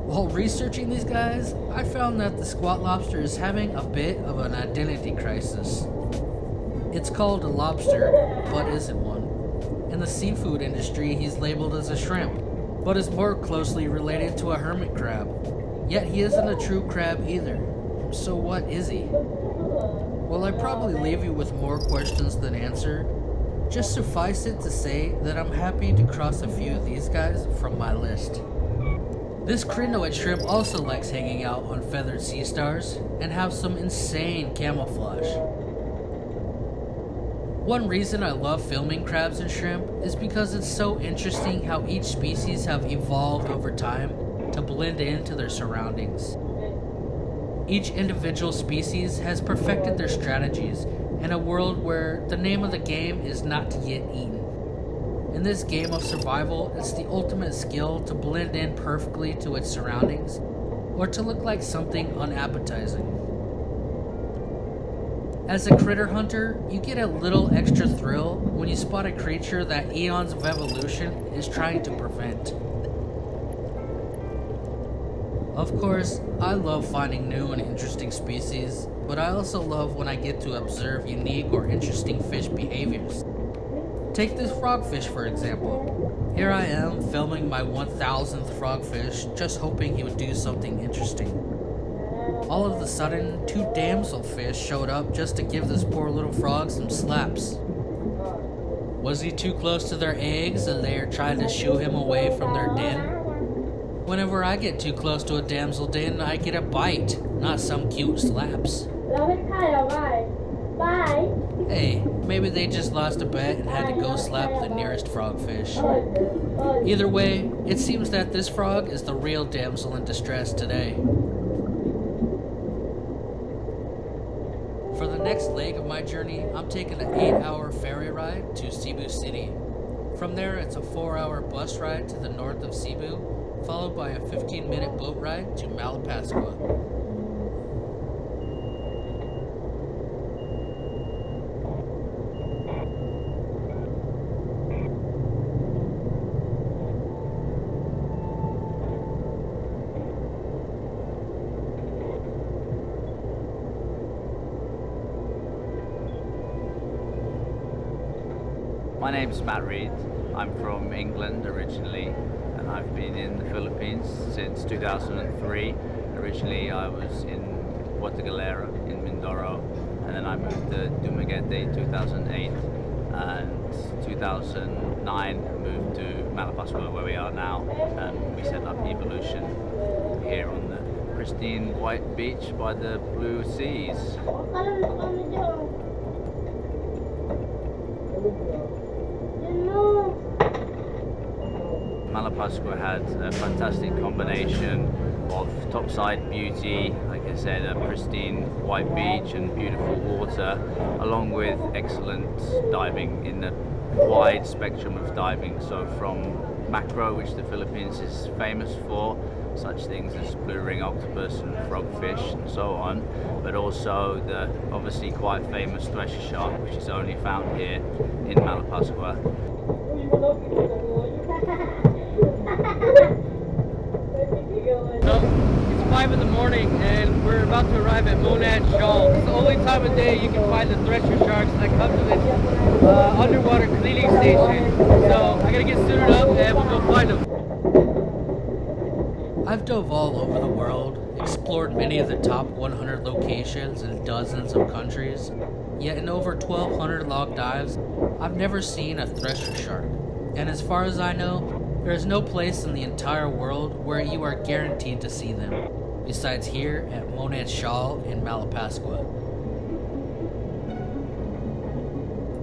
While researching these guys, I found that the squat lobster is having a bit of an identity crisis. It's called a lobster, but isn't one. In the seafood industry, he's labeled as a shrimp, but is more closely related to a hermit crab. Yet he isn't a true crab either. So what is he? Well, I probably leave you with more questions than answer. Just suffice it to say that I'm happy to cross a few of these guys from my list. This crinoid shrimp also likes hanging out on feathered sea stars and have some insane camouflage. One reason I love filming crabs and shrimp is because it's so interesting how each species have evolved over time to blend into their surroundings. Each individual species has perfected their strategies in a world where the name of the game is not to get eaten. In this game of survival, it's the ultimate skill to blend in perfectly to its surroundings or to look like something unappetizing. As a critter hunter, you get a little extra thrill when you spot a creature that eons of evolution is trying to prevent. Of course, I love finding new and interesting species, but I also love when I get to observe unique or interesting fish behaviors. Take this frogfish for example. Here I am filming my 1000th frogfish, just hoping he would do something interesting. All of a sudden, 2 damselfish showed up just to give this poor little frog some slaps. Was he too close to their eggs and they are trying to shoo him away from their den? Whenever I get too close to a damsel den, I get a bite, not some cute slaps. Hey, maybe they just lost a bet and had to go slap the nearest frogfish. Either way, it seems that this frog is the real damsel in distress today. For the next leg of my journey, I'm taking an 8-hour ferry ride to Cebu City. From there, it's a 4-hour bus ride to the north of Cebu, followed by a 15-minute boat ride to Malapascua. My name's Matt Reed. I'm from England originally, and I've been in the Philippines since 2003. Originally I was in Puerto Galera in Mindoro, and then I moved to Dumaguete in 2008, and 2009 moved to Malapascua where we are now, and we set up Evolution here on the pristine white beach by the blue seas. Malapascua had a fantastic combination of topside beauty, like I said, a pristine white beach and beautiful water, along with excellent diving in a wide spectrum of diving. So from macro, which the Philippines is famous for, such things as blue ring octopus and frogfish and so on, but also the obviously quite famous thresher shark, which is only found here in Malapascua. So, it's 5 in the morning and we're about to arrive at Monad Shoal. It's the only time of day you can find the thresher sharks that come to this underwater cleaning station. So I gotta get suited up and we'll go find them. I've dove all over the world, explored many of the top 100 locations in dozens of countries, yet in over 1,200 log dives, I've never seen a thresher shark. And as far as I know, there is no place in the entire world where you are guaranteed to see them, besides here at Monad Shoal in Malapascua.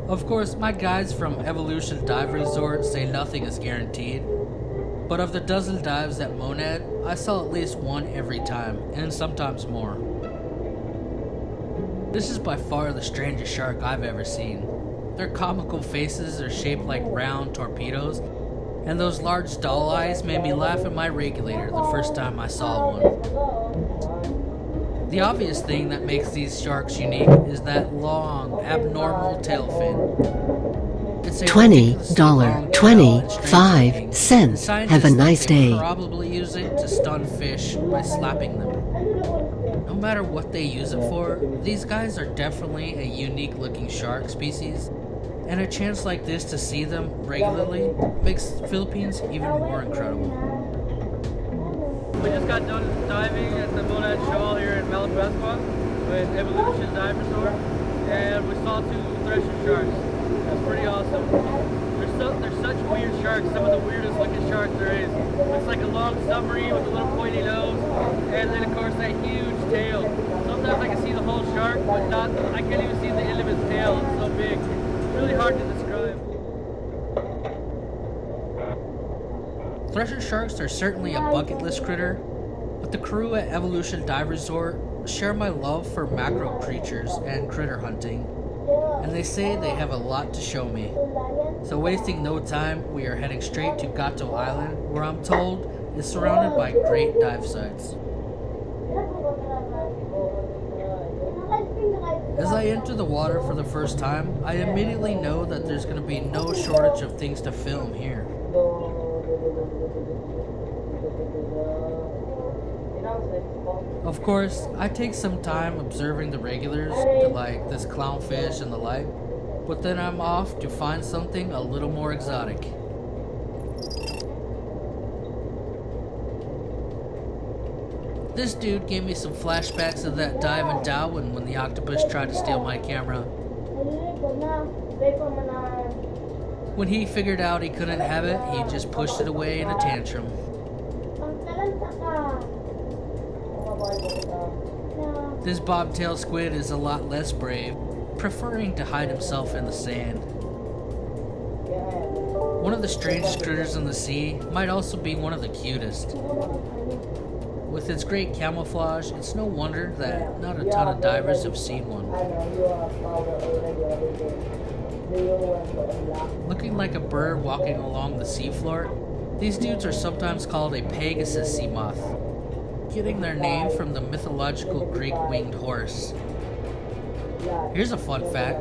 Of course, my guides from Evolution Dive Resort say nothing is guaranteed, but of the dozen dives at Monad, I saw at least one every time, and sometimes more. This is by far the strangest shark I've ever seen. Their comical faces are shaped like round torpedoes, and those large doll eyes made me laugh at my regulator the first time I saw one. The obvious thing that makes these sharks unique is that long, abnormal tail fin. It's a ridiculously long tail and strange looking, and $20.25. Have a scientists nice think they day. probably use it to stun fish by slapping them. No matter what they use it for, these guys are definitely a unique looking shark species, and a chance like this to see them regularly makes Philippines even more incredible. We just got done diving at the Monad Shoal here in Malapascua with Evolution Dive Resort, and we saw 2 thresher sharks. That's pretty awesome. They're such weird sharks, some of the weirdest looking sharks there is. Looks like a long submarine with a little pointy nose, and then of course that huge tail. Sometimes I can see the whole shark, but I can't even see the end of its tail. It's so big. It's really hard to describe. Thresher sharks are certainly a bucket list critter, but the crew at Evolution Dive Resort share my love for macro creatures and critter hunting, and they say they have a lot to show me. So wasting no time, we are heading straight to Gato Island, where I'm told is surrounded by great dive sites. As I enter the water for the first time, I immediately know that there's going to be no shortage of things to film here. Of course, I take some time observing the regulars, like this clownfish and the like, but then I'm off to find something a little more exotic. This dude gave me some flashbacks of that dive in Darwin when the octopus tried to steal my camera. When he figured out he couldn't have it, he just pushed it away in a tantrum. This bobtail squid is a lot less brave, preferring to hide himself in the sand. One of the strangest critters in the sea might also be one of the cutest. With its great camouflage, it's no wonder that not a ton of divers have seen one. Looking like a bird walking along the seafloor, these dudes are sometimes called a Pegasus sea moth, getting their name from the mythological Greek winged horse. Here's a fun fact.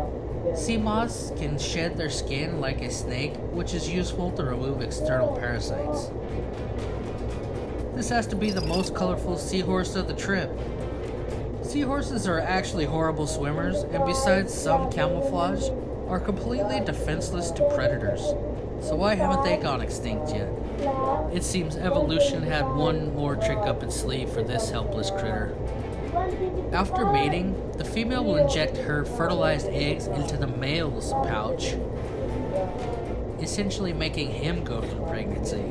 Sea moths can shed their skin like a snake, which is useful to remove external parasites. This has to be the most colorful seahorse of the trip. Seahorses are actually horrible swimmers, and besides some camouflage, are completely defenseless to predators. So why haven't they gone extinct yet? It seems evolution had one more trick up its sleeve for this helpless critter. After mating, the female will inject her fertilized eggs into the male's pouch, essentially making him go through pregnancy.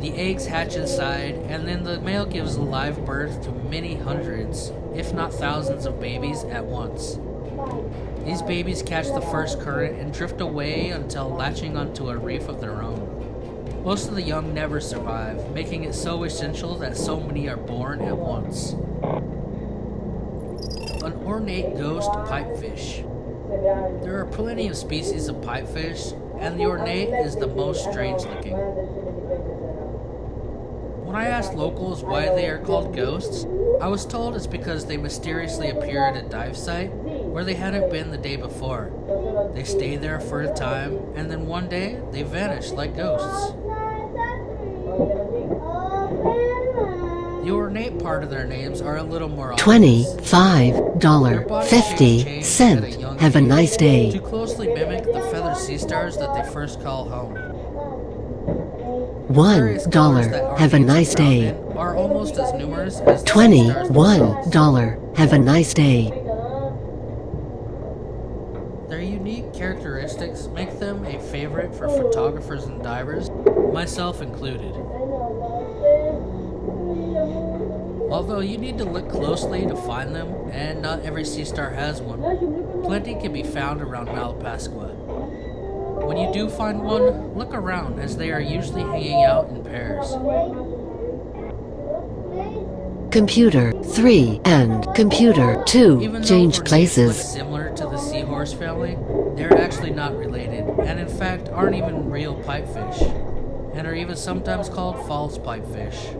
The eggs hatch inside, and then the male gives live birth to many hundreds, if not thousands of babies at once. These babies catch the first current and drift away until latching onto a reef of their own. Most of the young never survive, making it so essential that so many are born at once. An ornate ghost pipefish. There are plenty of species of pipefish, and the ornate is the most strange looking. When I asked locals why they are called ghosts, I was told it's because they mysteriously appear at a dive site where they hadn't been the day before. They stay there for a time, and then one day they vanish like ghosts. The ornate part of their names are a little more obvious. $25.50. Have a nice day. To closely mimic the feathered sea stars that they first call home. $1. Have a nice day. Are almost as numerous as the sea stars themselves. $21. Have a nice day. Their unique characteristics make them a favorite for photographers and divers, myself included. Although you need to look closely to find them, and not every sea star has one, plenty can be found around Malapascua. When you do find one, look around, as they are usually hanging out in pairs. Computer 3 and Computer 2 Even though change their names places. look similar to the seahorse family, they're actually not related, and in fact aren't even real pipefish, and are even sometimes called false pipefish.